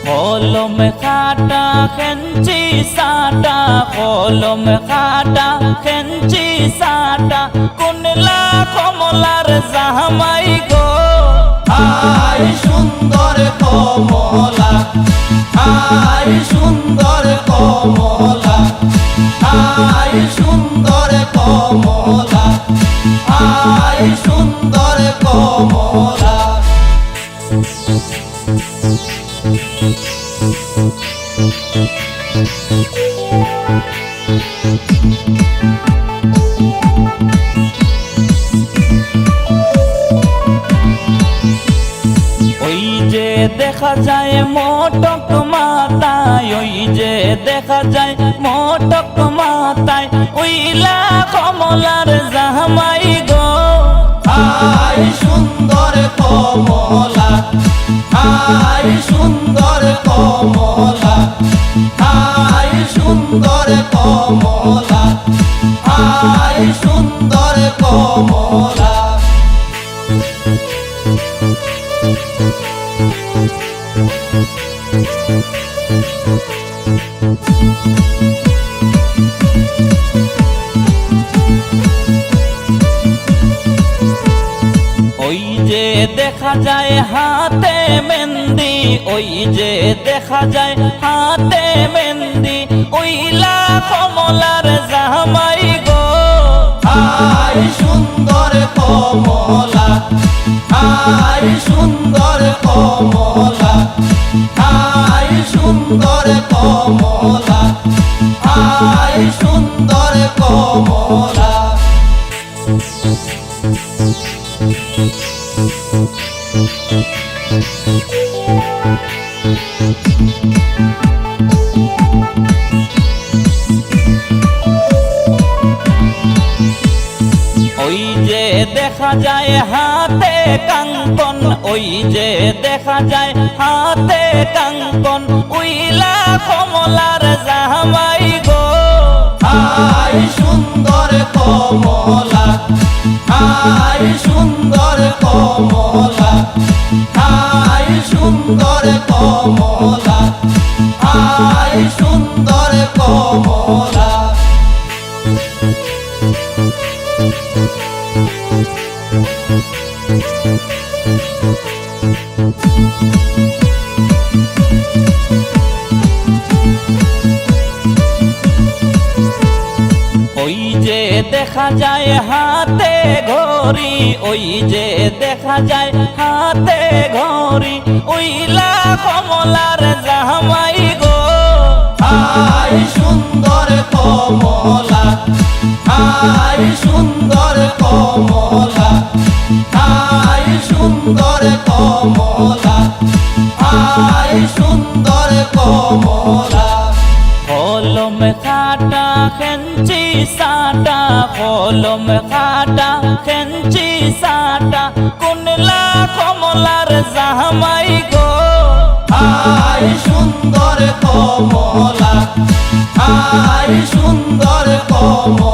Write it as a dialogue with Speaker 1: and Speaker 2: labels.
Speaker 1: কলম খাটা খেঞ্চি সাটা, কলম খাটা খেঞ্চি সাটা, কোনলা কমলার জামাই গো।
Speaker 2: আই সুন্দর কমলা, আই সুন্দর কমলা, আই সুন্দর কমলা, আই সুন্দর কমলা।
Speaker 1: ওই যে দেখা যায় মোটক মাথায়, ওই যে দেখা যায় মোটক মাথায়, ওইলা কমলার জামাই গো।
Speaker 2: আই সুন্দর কমলা, আই সুন্দর কমলা, আই সুন্দর কমলা, আই সুন্দর কমলা।
Speaker 1: ওই যে দেখা যায় হাতে মেহেন্দি, ওই যে দেখা যায় হাতে মেহেন্দি, ওইলা কমলার জামাই গো।
Speaker 2: আই সুন্দর কমলা, আই সুন্দর কমলা, আই সুন্দর কমলা, আই সুন্দর কমলা।
Speaker 1: ওই যে দেখা যায় হাতে কাঙ্কন, ওই যে দেখা যায় হাতে কাঙ্কন, উইলা কমলার জামাই গো।
Speaker 2: আই সুন্দর কমলা, আই সুন্দর কমলা, আই সুন্দর কমলা, আই সুন্দর কমলা।
Speaker 1: ওই যে দেখা যায় হাতে ঘড়ি, ওই যে দেখা যায় হাতে ঘড়ি, ওইলা কমলার জামাই গো।
Speaker 2: আই সুন্দর কমলা, আই সুন্দর কমলা, আই সুন্দর কমলা, আই সুন্দর কমলা।
Speaker 1: কলম খাটা খেঞ্চি সাটা, কলম খাটা খেঞ্চি সাটা, কোনলা কমলার জামাই গো।
Speaker 2: আই সুন্দর কমলা, আই সুন্দর কমলা।